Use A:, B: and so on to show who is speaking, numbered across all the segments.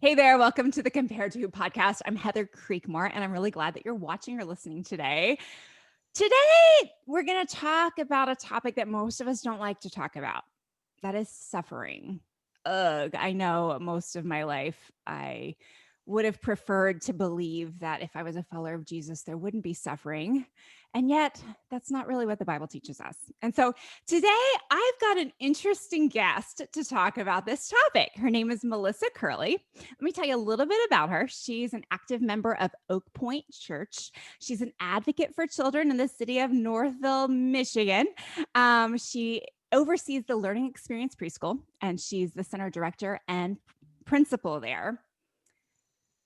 A: Hey there, welcome to the Compared to podcast. I'm Heather Creekmore, and I'm really glad that you're watching or listening today. Today, we're going to talk about a topic that most of us don't like to talk about. That is suffering. Ugh, I know most of my life I would have preferred to believe that if I was a follower of Jesus, there wouldn't be suffering. And yet, that's not really what the Bible teaches us. And so today, I've got an interesting guest to talk about this topic. Her name is Melissa Kerley. Let me tell you a little bit about her. She's an active member of Oak Point Church. She's an advocate for children in the city of Northville, Michigan. She oversees the Learning Experience Preschool, and she's the center director and principal there.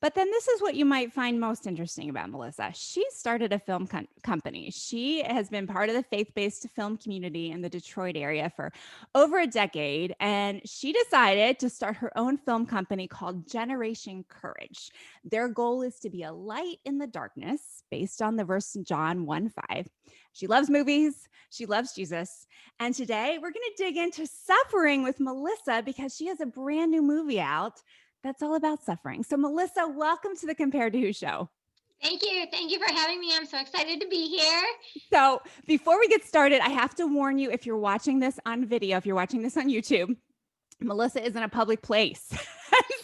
A: But then this is what you might find most interesting about Melissa. She started a film company. She has been part of the faith-based film community in the Detroit area for over a decade, and she decided to start her own film company called Generation Courage. Their goal is to be a light in the darkness based on the verse in John 1:5. She loves movies, she loves Jesus, and today we're going to dig into suffering with Melissa because she has a brand new movie out that's all about suffering. So, Melissa, welcome to the Compared to Who show.
B: Thank you. Thank you for having me. I'm so excited to be here.
A: So, before we get started, I have to warn you if you're watching this on video, if you're watching this on YouTube, Melissa is in a public place.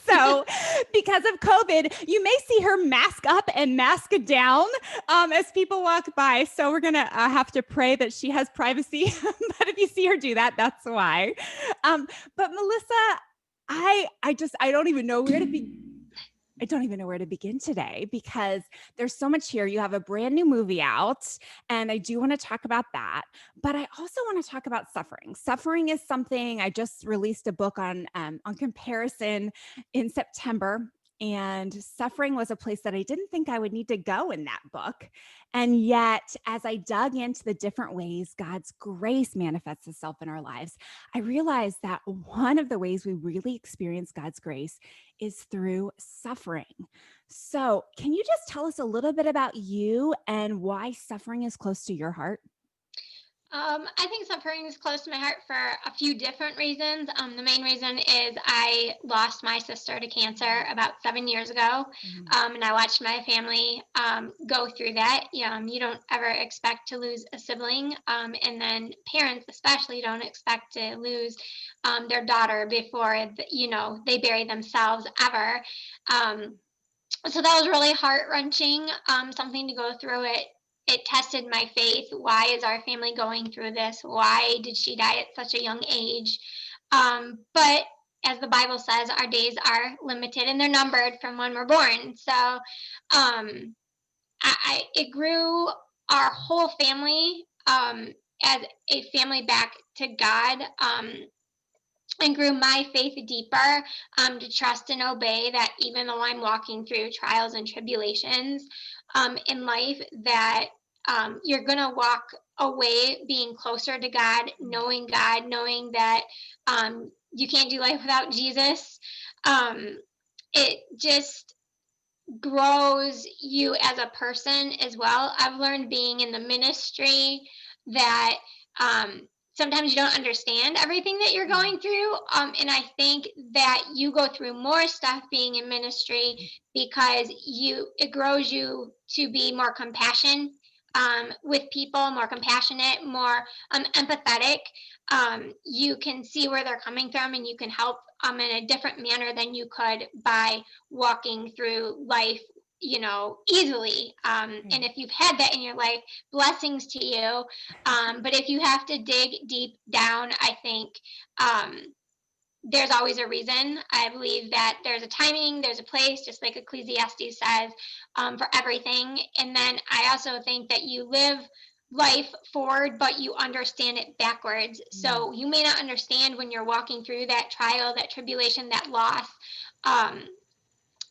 A: So, because of COVID, you may see her mask up and mask down as people walk by. So, we're going to have to pray that she has privacy. But if you see her do that, that's why. But Melissa, I don't even know where to begin. I don't even know where to begin today because there's so much here. You have a brand new movie out, and I do want to talk about that. But I also want to talk about suffering. Suffering is something I just released a book on comparison in September. And suffering was a place that I didn't think I would need to go in that book. And yet, as I dug into the different ways God's grace manifests itself in our lives, I realized that one of the ways we really experience God's grace is through suffering. So, can you just tell us a little bit about you and why suffering is close to your heart?
B: I think suffering is close to my heart for a few different reasons. The main reason is I lost my sister to cancer about 7 years ago,
A: Mhm.
B: and I watched my family go through that. You don't ever expect to lose a sibling, and then parents especially don't expect to lose their daughter before they bury themselves ever. Um, so that was really heart wrenching, something to go through. It tested my faith. Why is our family going through this? Why did she die at such a young age? But as the Bible says, our days are limited and they're numbered from when we're born. So it grew our whole family as a family back to God. And grew my faith deeper, to trust and obey that even though I'm walking through trials and tribulations in life, that you're going to walk away being closer to God, knowing that you can't do life without Jesus. Um, it just grows you as a person as well. I've learned being in the ministry that sometimes you don't understand everything that you're going through. And I think that you go through more stuff being in ministry because it grows you to be more compassion with people, more compassionate, more empathetic. You can see where they're coming from and you can help in a different manner than you could by walking through life easily. And if you've had that in your life, blessings to you. But if you have to dig deep down, I think there's always a reason. I believe that there's a timing, there's a place, just like Ecclesiastes says, for everything. And then I also think that you live life forward, but you understand it backwards. So you may not understand when you're walking through that trial, that tribulation, that loss,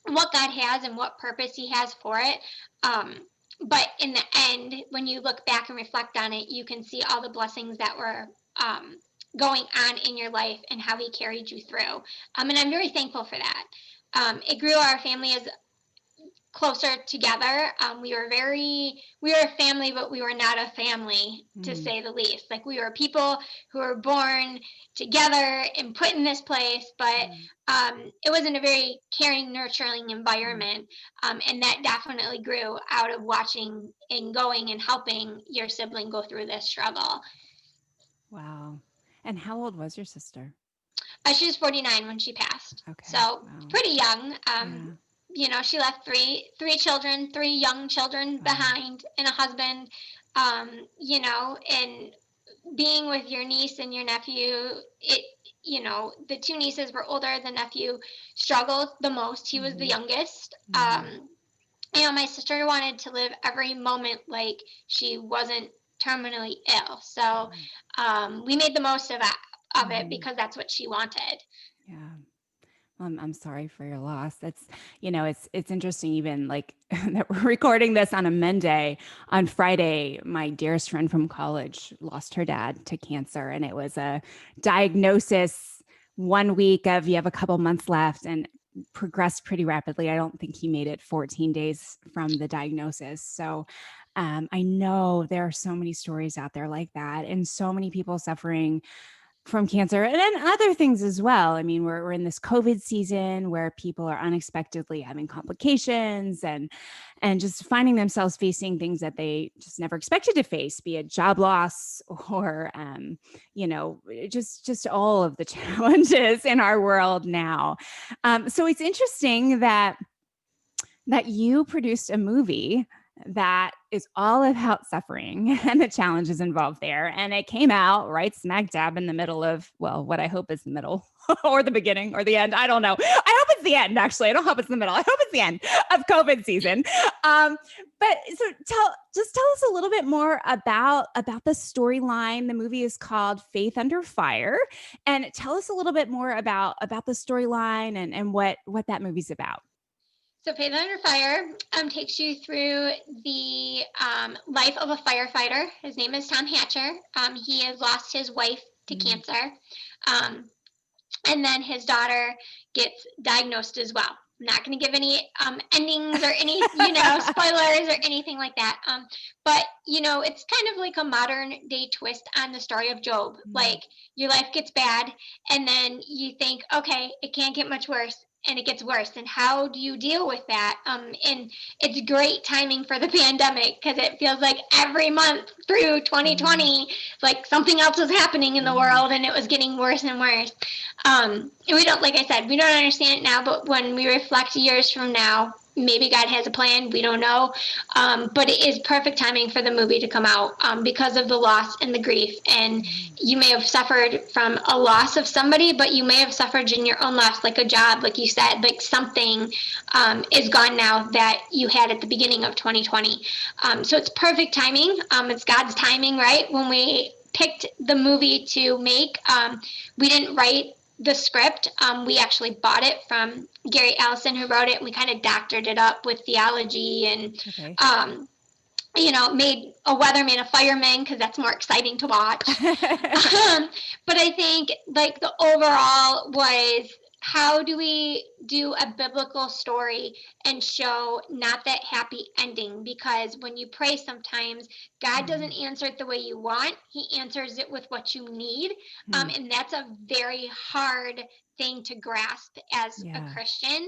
B: what God has and what purpose He has for it. But in the end, when you look back and reflect on it, you can see all the blessings that were going on in your life and how He carried you through. And I'm very thankful for that. It grew our family as closer together. We were a family, but we were not a family, to say the least. Like, we were people who were born together and put in this place, but it wasn't a very caring, nurturing environment. And that definitely grew out of watching and going and helping your sibling go through this struggle.
A: Wow. And how old was your sister?
B: She was 49 when she passed.
A: Okay.
B: So
A: Wow.
B: pretty young.
A: Yeah.
B: She left three children, three young children behind, and a husband. And being with your niece and your nephew, the two nieces were older. The nephew struggled the most. He was the youngest. My sister wanted to live every moment like she wasn't terminally ill. So we made the most of it because that's what she wanted.
A: Yeah. I'm sorry for your loss. That's, it's interesting, even like that we're recording this on a Monday. On Friday, my dearest friend from college lost her dad to cancer. And it was a diagnosis 1 week of, you have a couple months left, and progressed pretty rapidly. I don't think he made it 14 days from the diagnosis. So I know there are so many stories out there like that, and so many people suffering from cancer and then other things as well. I mean, we're in this COVID season where people are unexpectedly having complications and just finding themselves facing things that they just never expected to face, be it job loss or just all of the challenges in our world now. So it's interesting that you produced a movie that is all about suffering and the challenges involved there. And it came out right smack dab in the middle of, well, what I hope is the middle or the beginning or the end. I don't know. I hope it's the end, actually. I don't hope it's the middle. I hope it's the end of COVID season. But so tell us a little bit more about the storyline. The movie is called Faith Under Fire. And tell us a little bit more about the storyline and what that movie's about.
B: So Faith Under Fire takes you through the life of a firefighter. His name is Tom Hatcher. He has lost his wife to cancer. And then his daughter gets diagnosed as well. I'm not going to give any endings or any, spoilers or anything like that. But, it's kind of like a modern day twist on the story of Job. Like, your life gets bad, and then you think, okay, it can't get much worse. And it gets worse. And how do you deal with that? And it's great timing for the pandemic, because it feels like every month through 2020, like something else was happening in the world, and it was getting worse and worse. And we don't, like I said, we don't understand it now, but when we reflect years from now, maybe God has a plan. We don't know. But it is perfect timing for the movie to come out because of the loss and the grief. And you may have suffered from a loss of somebody, but you may have suffered in your own loss, like a job, like you said, like something is gone now that you had at the beginning of 2020. So it's perfect timing. It's God's timing, right? When we picked the movie to make, we didn't write the script. We actually bought it from Gary Allison, who wrote it, and we kind of doctored it up with theology and, made a weatherman a fireman, because that's more exciting to watch. But I think, like, the overall was, how do we do a biblical story and show not that happy ending? Because when you pray, sometimes God doesn't answer it the way you want. He answers it with what you need. And that's a very hard thing to grasp as a Christian.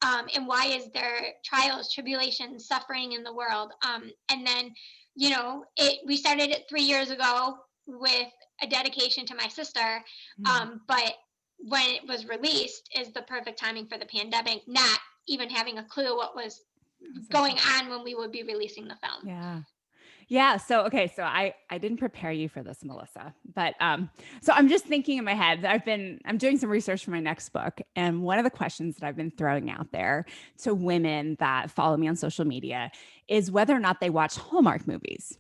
B: And why is there trials, tribulations, suffering in the world? And then, we started it 3 years ago with a dedication to my sister. But when it was released is the perfect timing for the pandemic, not even having a clue what was going on when we would be releasing the film.
A: Yeah. So, okay. So I didn't prepare you for this, Melissa, but, so I'm just thinking in my head, I'm doing some research for my next book. And one of the questions that I've been throwing out there to women that follow me on social media is whether or not they watch Hallmark movies.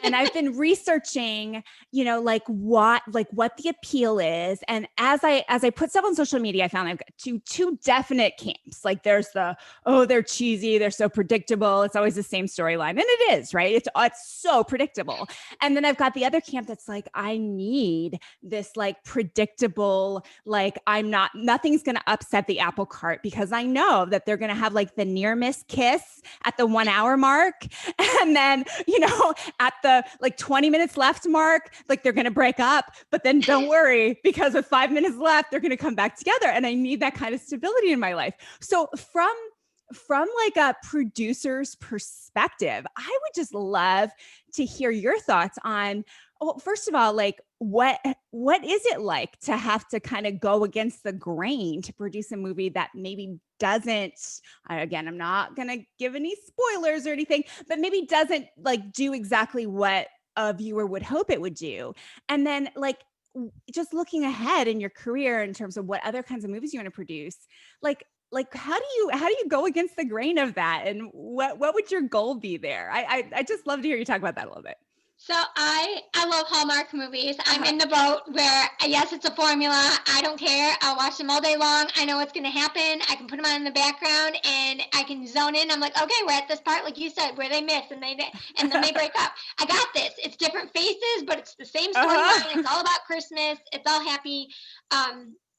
A: And I've been researching, like what the appeal is. And as I put stuff on social media, I found I've got two definite camps. Like there's oh, they're cheesy, they're so predictable, it's always the same storyline. And it is, right? It's so predictable. And then I've got the other camp that's like, I need this like predictable, like nothing's gonna upset the apple cart, because I know that they're gonna have like the near miss kiss at the 1 hour mark. And then, at the like 20 minutes left mark, like they're going to break up, but then don't worry, because with 5 minutes left, they're going to come back together. And I need that kind of stability in my life. So from like a producer's perspective, I would just love to hear your thoughts on, first of all, like what is it like to have to kind of go against the grain to produce a movie that maybe doesn't, again, I'm not going to give any spoilers or anything, but maybe doesn't like do exactly what a viewer would hope it would do. And then like just looking ahead in your career in terms of what other kinds of movies you want to produce, like how do you go against the grain of that, and what would your goal be there? I just love to hear you talk about that a little bit.
B: So I love Hallmark movies. I'm in the boat where, yes, it's a formula. I don't care. I'll watch them all day long. I know what's going to happen. I can put them on in the background and I can zone in. I'm like, okay, we're at this part, like you said, where they miss and then they break up. I got this. It's different faces, but it's the same storyline. It's all about Christmas. It's all happy.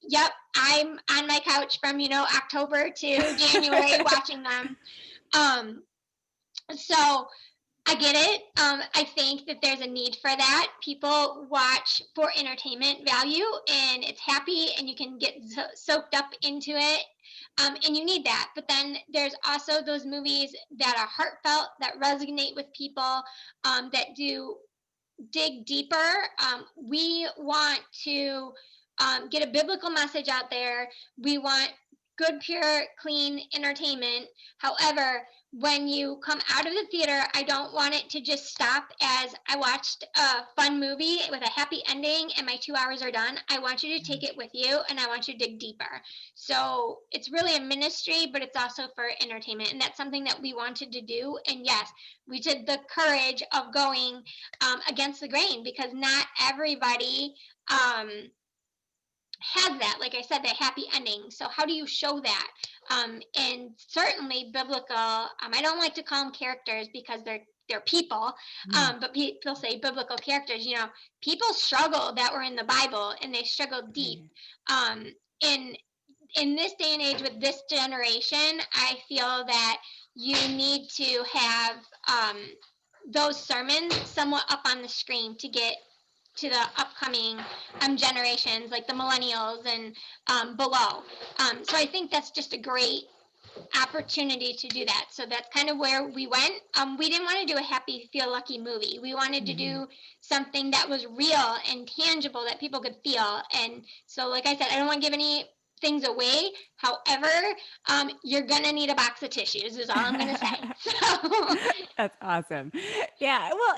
B: Yep, I'm on my couch from, October to January watching them. So I get it. I think that there's a need for that. People watch for entertainment value, and it's happy, and you can get soaked up into it, and you need that. But then there's also those movies that are heartfelt, that resonate with people, that do dig deeper. We want to get a biblical message out there. We want good, pure, clean entertainment. However, when you come out of the theater, I don't want it to just stop as I watched a fun movie with a happy ending and my 2 hours are done. I want you to take it with you, and I want you to dig deeper. So it's really a ministry, but it's also for entertainment. And that's something that we wanted to do. And yes, we did the courage of going against the grain, because not everybody has that, like I said, that happy ending. So how do you show that? And certainly biblical, I don't like to call them characters because they're people, but people say biblical characters. People struggle that were in the Bible, and they struggle deep. In this day and age with this generation, I feel that you need to have those sermons somewhat up on the screen to get to the upcoming generations, like the millennials and below. So I think that's just a great opportunity to do that. So that's kind of where we went. We didn't want to do a happy-feel-lucky movie. We wanted to do something that was real and tangible that people could feel. And so, like I said, I don't want to give any things away. However, you're gonna need a box of tissues is all I'm gonna say. So.
A: That's awesome. Yeah, well,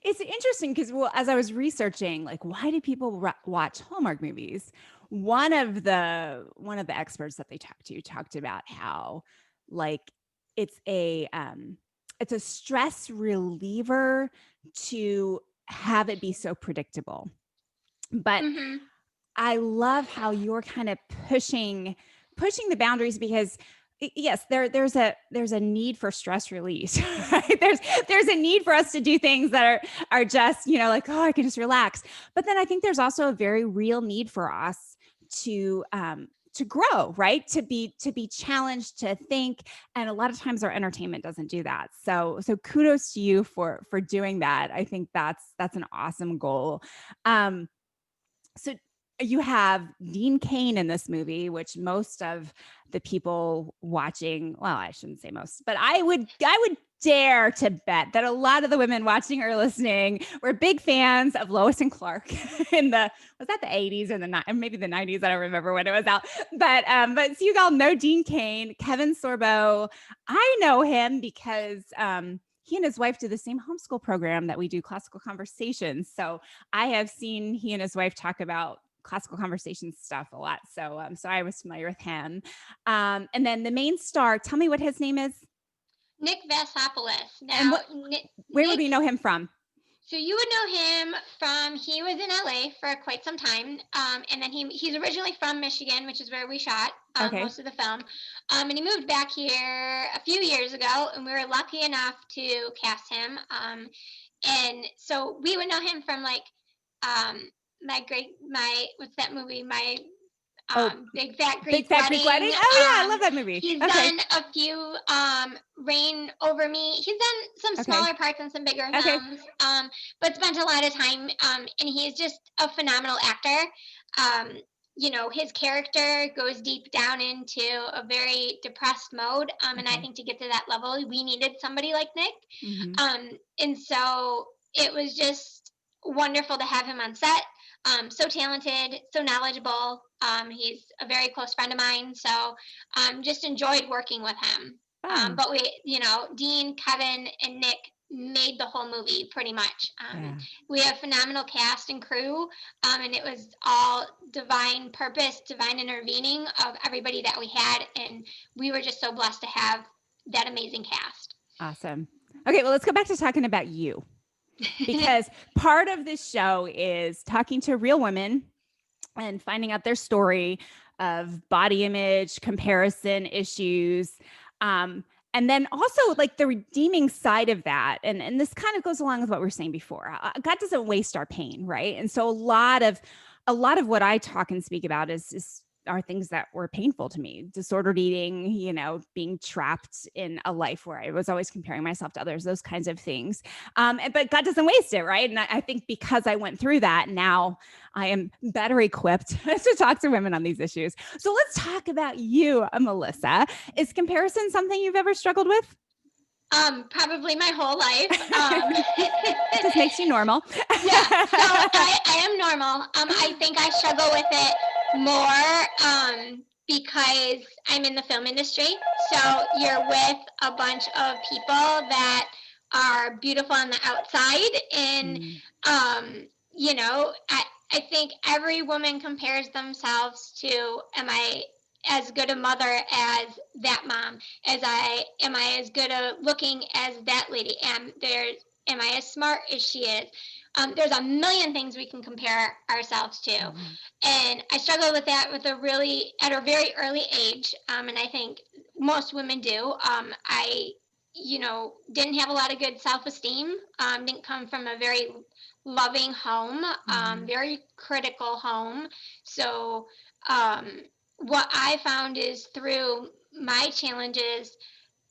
A: it's interesting because, well, as I was researching, like, why do people watch Hallmark movies? One of the experts that they talked about how, like, it's a stress reliever to have it be so predictable. But I love how you're kind of pushing the boundaries, because yes, there's a need for stress release, right? There's a need for us to do things that are just, like, oh, I can just relax. But then I think there's also a very real need for us to grow, right? To be challenged, to think. And a lot of times our entertainment doesn't do that. So kudos to you for doing that. I think that's an awesome goal. So you have Dean Cain in this movie, which most of the people watching, well, I shouldn't say most, but I would dare to bet that a lot of the women watching or listening were big fans of Lois and Clark in was that the 80s or maybe the 90s? I don't remember when it was out. But so you all know Dean Cain, Kevin Sorbo. I know him because he and his wife do the same homeschool program that we do, Classical Conversations. So I have seen he and his wife talk about classical conversations stuff a lot. So I was familiar with him. And then the main star, tell me what his name is.
B: Nick Vassopoulos.
A: And
B: Now,
A: where would we
B: Nick's
A: know him from?
B: So you would know him from he was in LA for quite some time, and then he's originally from Michigan, which is where we shot
A: Okay.
B: most of the film, and he moved back here a few years ago, and we were lucky enough to cast him, and so we would know him from like my what's that movie
A: Oh,
B: Big Fat
A: Big
B: Greek
A: Fat Greek
B: Wedding.
A: Wedding. Oh yeah, I love that movie.
B: He's
A: Okay.
B: done a few Reign Over Me. He's done some
A: Okay.
B: smaller parts and some bigger
A: Okay.
B: films, but spent a lot of time. And he's just a phenomenal actor. Um, his character goes deep down into a very depressed mode. And I
A: Okay.
B: think to get to that level, we needed somebody like Nick.
A: Mm-hmm.
B: And so it was just wonderful to have him on set. So talented, so knowledgeable. He's a very close friend of mine, so just enjoyed working with him.
A: Fun.
B: But Dean, Kevin, and Nick made the whole movie pretty much.
A: Yeah.
B: We have phenomenal cast and crew, and it was all divine purpose, divine intervening of everybody that we had, and we were just so blessed to have that amazing cast.
A: Awesome. Okay, well, let's go back to talking about you. Because part of this show is talking to real women and finding out their story of body image, comparison issues. And then also like the redeeming side of that. And this kind of goes along with what we were saying before. God doesn't waste our pain, right? And so a lot of what I talk and speak about are things that were painful to me. Disordered eating, being trapped in a life where I was always comparing myself to others, those kinds of things. But God doesn't waste it, right? And I think because I went through that, now I am better equipped to talk to women on these issues. So let's talk about you, Melissa. Is comparison something you've ever struggled with?
B: Probably my whole life.
A: Just makes you normal.
B: Yeah, so I am normal. I think I struggle with it more because I'm in the film industry. So you're with a bunch of people that are beautiful on the outside, and I think every woman compares themselves to, am I as good a mother as that mom? Am I as good a looking as that lady? Am I as smart as she is? There's a million things we can compare ourselves to. And I struggled with that at a very early age. And I think most women do. I didn't have a lot of good self-esteem, didn't come from a very loving home, very critical home. So what I found is through my challenges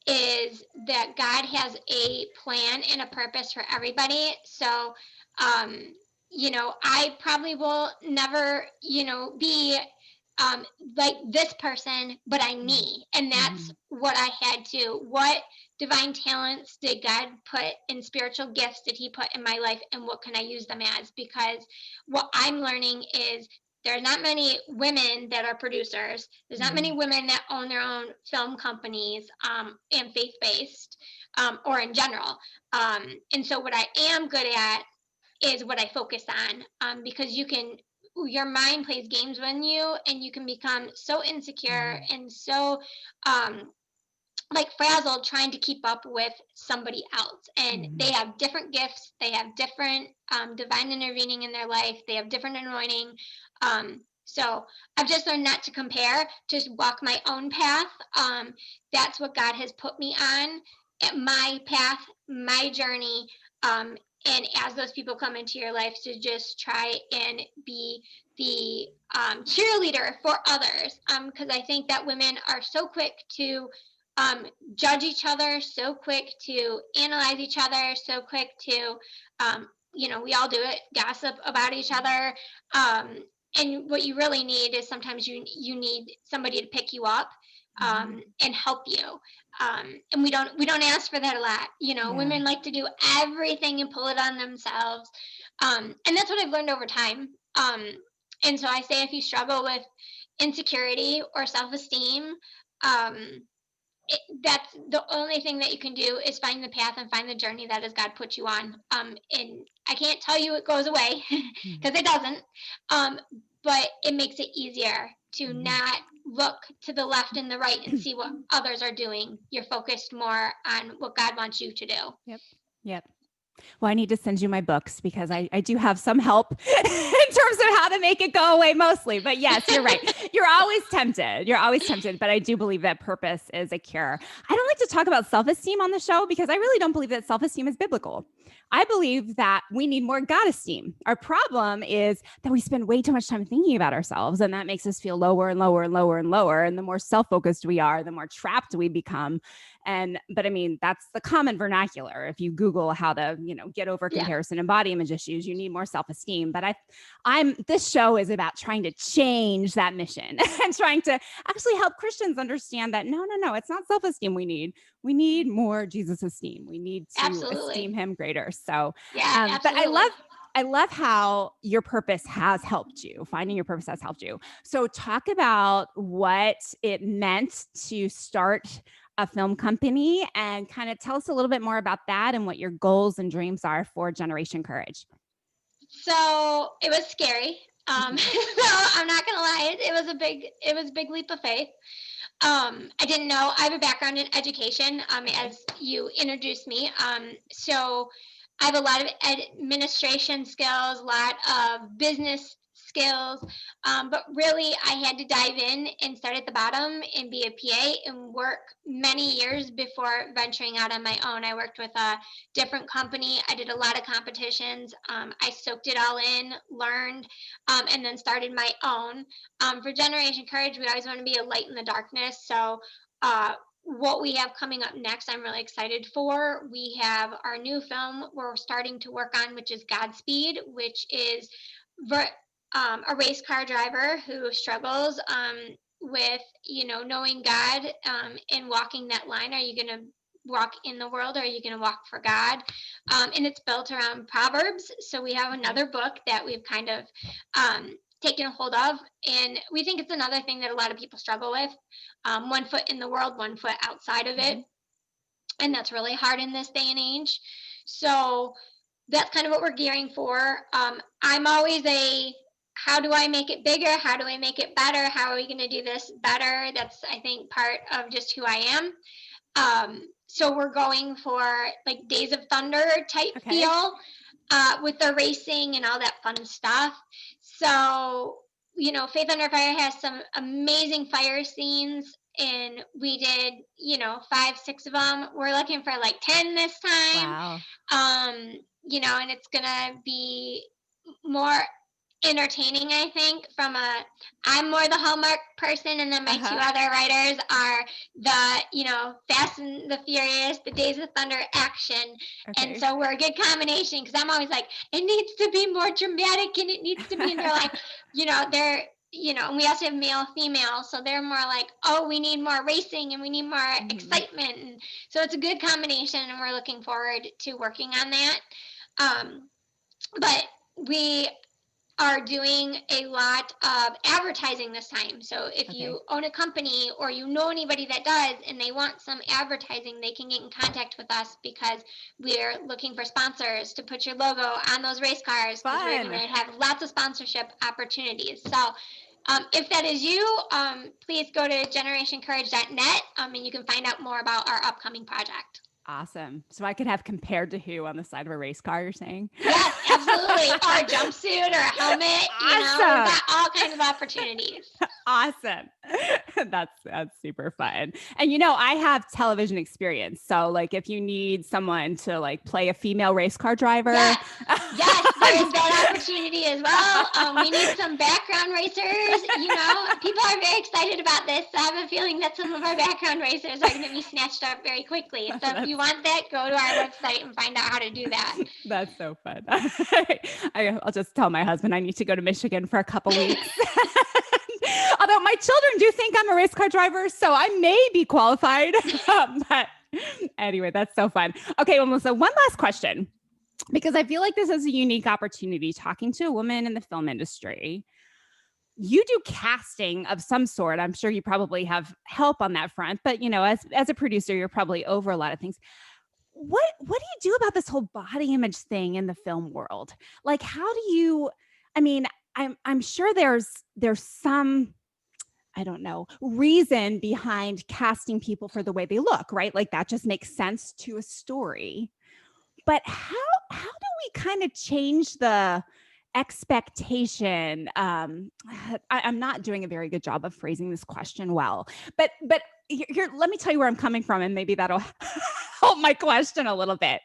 B: is that God has a plan and a purpose for everybody. So, I probably will never, be like this person, but I'm me. And that's what I had to. What divine talents did God put in, spiritual gifts did He put in my life, and what can I use them as? Because what I'm learning is there's not many women that are producers. There's not many women that own their own film companies, and faith-based, or in general. And so what I am good at is what I focus on, because your mind plays games with you, and you can become so insecure and so like frazzled trying to keep up with somebody else. And they have different gifts, they have different divine intervening in their life, they have different anointing. So I've just learned not to compare, just walk my own path. That's what God has put me on, at my path, my journey. And as those people come into your life, to just try and be the cheerleader for others, because I think that women are so quick to judge each other, so quick to analyze each other, so quick to, we all do it, gossip about each other. And what you really need is sometimes you need somebody to pick you up, and help you. And we don't ask for that a lot. Women like to do everything and pull it on themselves. And that's what I've learned over time. And so I say, if you struggle with insecurity or self-esteem, that's the only thing that you can do, is find the path and find the journey that has God put you on. And I can't tell you it goes away, because it doesn't. But it makes it easier to not look to the left and the right and see what others are doing. You're focused more on what God wants you to do.
A: Yep. Yep. Well, I need to send you my books because I do have some help in terms of how to make it go away mostly. But yes, you're right. You're always tempted. You're always tempted. But I do believe that purpose is a cure. I don't like to talk about self-esteem on the show because I really don't believe that self-esteem is biblical. I believe that we need more God esteem. Our problem is that we spend way too much time thinking about ourselves, and that makes us feel lower and lower and lower and lower. And the more self-focused we are, the more trapped we become. But I mean, that's the common vernacular. If you Google how to, get over comparison and body image issues, you need more self-esteem. But this show is about trying to change that mission and trying to actually help Christians understand that no, it's not self-esteem we need. We need more Jesus esteem. We need to esteem him greater. So, but I love how your purpose has helped you. Finding your purpose has helped you. So talk about what it meant to start a film company and kind of tell us a little bit more about that and what your goals and dreams are for Generation Courage.
B: So it was scary. So I'm not gonna lie, it was a big leap of faith. I didn't know. I have a background in education, as you introduced me. So I have a lot of administration skills, a lot of business skills, but really I had to dive in and start at the bottom and be a PA and work many years before venturing out on my own. I worked with a different company. I did a lot of competitions. I soaked it all in, learned, and then started my own. For Generation Courage, we always want to be a light in the darkness. So what we have coming up next, I'm really excited for. We have our new film we're starting to work on, which is Godspeed, which is a race car driver who struggles with, knowing God and walking that line. Are you going to walk in the world, or are you going to walk for God? And it's built around Proverbs. So we have another book that we've kind of taken hold of, and we think it's another thing that a lot of people struggle with. 1 foot in the world, 1 foot outside of it. And that's really hard in this day and age. So that's kind of what we're gearing for. I'm always how do I make it bigger? How do I make it better? How are we going to do this better? That's, I think, part of just who I am. So we're going for like Days of Thunder type feel with the racing and all that fun stuff. So, Faith Under Fire has some amazing fire scenes, and we did, 5, 6 of them. We're looking for like 10 this time. Wow. And it's gonna be more entertaining, I think. I'm more the Hallmark person, and then my 2 other writers are the Fast and the Furious, the Days of Thunder action. And so we're a good combination, because I'm always like, it needs to be more dramatic, and it needs to be, and they're like, they're and we also have male, female, so they're more like, oh, we need more racing and we need more excitement. And so it's a good combination, and we're looking forward to working on that. But we are doing a lot of advertising this time. So if you own a company, or anybody that does, and they want some advertising, they can get in contact with us, because we're looking for sponsors to put your logo on those race cars, because we're going to have lots of sponsorship opportunities. So if that is you, please go to generationcourage.net, and you can find out more about our upcoming project.
A: Awesome. So I could have Compared to Who on the side of a race car, you're saying?
B: Yes, absolutely. Or a jumpsuit or a helmet. We've got all kinds of opportunities.
A: Awesome. That's super fun. And I have television experience. So like if you need someone to like play a female race car driver.
B: Yes, there is that opportunity as well. We need some background racers. People are very excited about this. I have a feeling that some of our background racers are going to be snatched up very quickly. So if you want that, go to our website and find out how to do that.
A: That's so fun. I'll just tell my husband I need to go to Michigan for a couple weeks. Although my children do think I'm a race car driver, so I may be qualified. But anyway, that's so fun. Okay, well, Melissa, one last question, because I feel like this is a unique opportunity talking to a woman in the film industry. You do casting of some sort. I'm sure you probably have help on that front, but as a producer, you're probably over a lot of things. What do you do about this whole body image thing in the film world? Like, how do you? I mean, I'm sure there's some I don't know, reason behind casting people for the way they look, right? Like that just makes sense to a story. But how do we kind of change the expectation? I'm not doing a very good job of phrasing this question well, but here, let me tell you where I'm coming from, and maybe that'll help my question a little bit.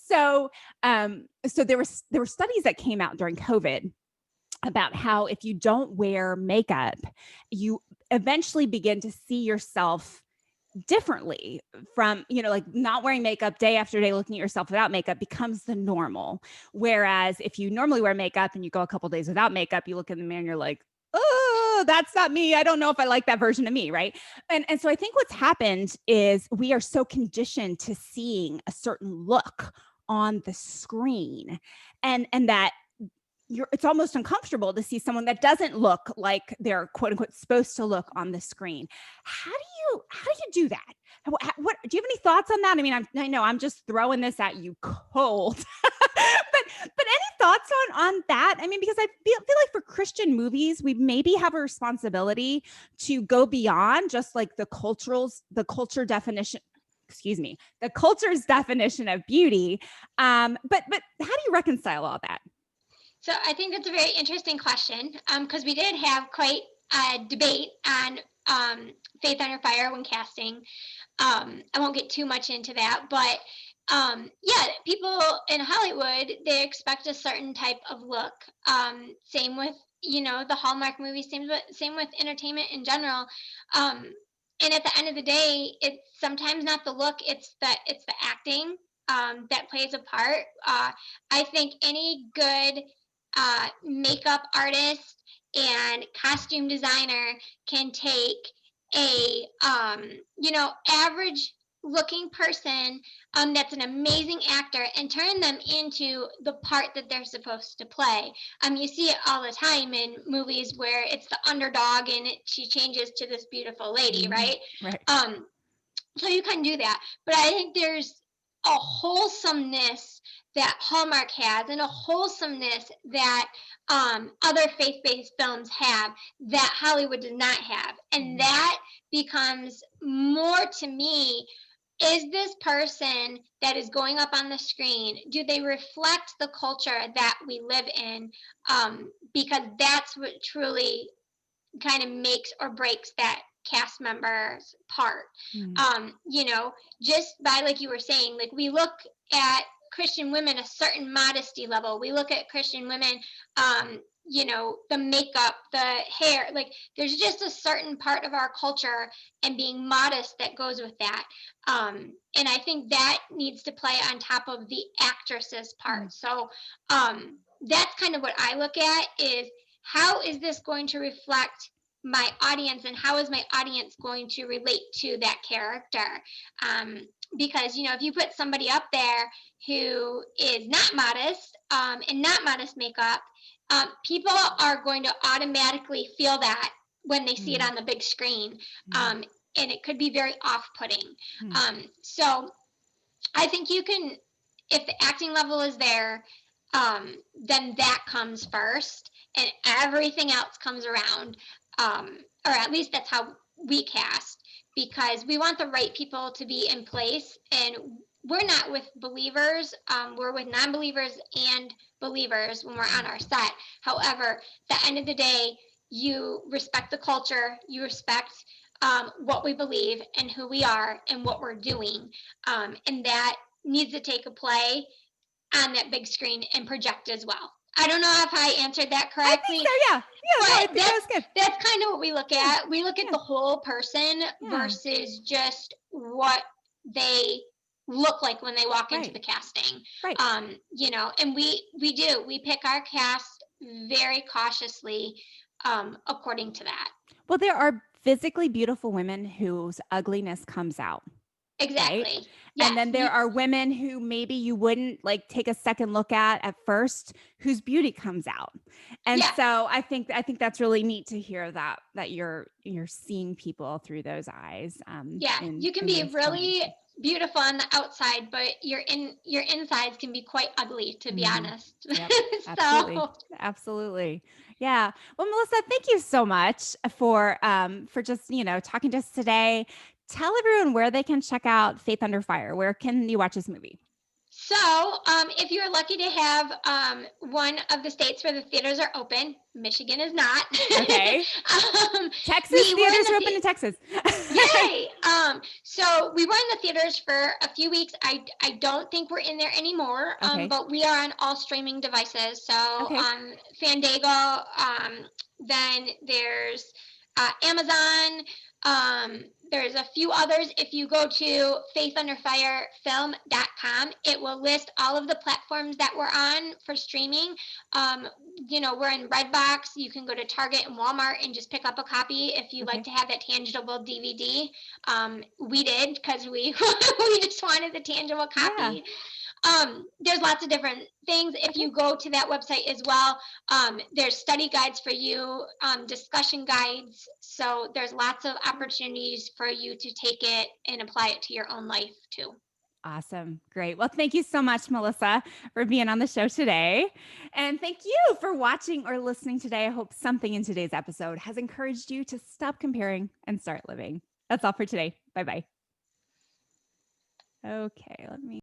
A: So, so there were studies that came out during COVID about how if you don't wear makeup, you eventually begin to see yourself differently from, like not wearing makeup day after day, looking at yourself without makeup becomes the normal. Whereas if you normally wear makeup and you go a couple days without makeup, you look in the mirror and you're like, oh, that's not me. I don't know if I like that version of me. Right. And so I think what's happened is we are so conditioned to seeing a certain look on the screen, and that it's almost uncomfortable to see someone that doesn't look like they're quote unquote supposed to look on the screen. How do you do that? What do you have any thoughts on that? I mean, I know I'm just throwing this at you cold, but any thoughts on that? I mean, because I feel like for Christian movies, we maybe have a responsibility to go beyond just like the culture definition. Excuse me, the culture's definition of beauty. But how do you reconcile all that?
B: So I think that's a very interesting question, because we did have quite a debate on Faith Under Fire when casting. I won't get too much into that, but yeah, people in Hollywood, they expect a certain type of look. Same with the Hallmark movies. Same with entertainment in general. Um, and at the end of the day, it's sometimes not the look; it's the acting that plays a part. I think any good makeup artist and costume designer can take a average looking person that's an amazing actor and turn them into the part that they're supposed to play. You see it all the time in movies where it's the underdog and she changes to this beautiful lady, right?
A: Right.
B: So you can do that, but I think there's a wholesomeness that Hallmark has and a wholesomeness that other faith-based films have that Hollywood does not have, and that becomes more to me. Is this person that is going up on the screen, do they reflect the culture that we live in? Because that's what truly kind of makes or breaks that cast member's part. Just by, like you were saying, like we look at Christian women a certain modesty level. We look at Christian women, the makeup, the hair, like there's just a certain part of our culture and being modest that goes with that. And I think that needs to play on top of the actress's part. So that's kind of what I look at is, how is this going to reflect my audience and how is my audience going to relate to that character? Because if you put somebody up there who is not modest and not modest makeup, people are going to automatically feel that when they see it on the big screen, and it could be very off-putting. So I think you can, if the acting level is there, then that comes first and everything else comes around. Or at least that's how we cast, because we want the right people to be in place. And we're not with believers, we're with non-believers and believers when we're on our set. However, at the end of the day, you respect the culture, you respect what we believe and who we are and what we're doing. And that needs to take a play on that big screen and project as well. I don't know if I answered that
A: I think
B: correctly.
A: so. Yeah. Yeah. No, I think that was good.
B: That's kind of what we look at. We look at the whole person versus just what they look like when they walk into the casting.
A: Right.
B: And we pick our cast very cautiously according to that.
A: Well, there are physically beautiful women whose ugliness comes out. right?
B: Exactly.
A: And
B: Yes.
A: then there are women who maybe you wouldn't like take a second look at first, whose beauty comes out. And
B: Yeah.
A: so I think that's really neat to hear that you're seeing people through those eyes
B: Yeah. You can
A: in
B: be
A: ways children
B: really
A: see.
B: beautiful on the outside, but your insides can be quite ugly, to be
A: Hmm.
B: honest.
A: Yep. Absolutely.
B: So
A: Absolutely. Yeah. Well, Melissa, thank you so much for just, talking to us today. Tell everyone where they can check out Faith Under Fire. Where can you watch this movie?
B: if you're lucky to have one of the states where the theaters are open, Michigan is not.
A: Okay.
B: um,
A: Texas
B: we were in
A: theaters are open in Texas.
B: Yay! So we were in the theaters for a few weeks. I don't think we're in there anymore.
A: Okay.
B: But we are on all streaming devices. So
A: Okay.
B: Fandango. Then there's Amazon. There's a few others. If you go to faithunderfirefilm.com, it will list all of the platforms that we're on for streaming. Um, we're in Redbox. You can go to Target and Walmart and just pick up a copy if you like
A: Okay.
B: to have that tangible DVD. We did because we we just wanted the tangible
A: Yeah.
B: copy. There's lots of different things. If
A: Okay.
B: you go to that website as well, there's study guides for you, discussion guides. So there's lots of opportunities for you to take it and apply it to your own life too.
A: Awesome. Great. Well, thank you so much, Melissa, for being on the show today. And thank you for watching or listening today. I hope something in today's episode has encouraged you to stop comparing and start living. That's all for today. Bye bye. Okay. Let me.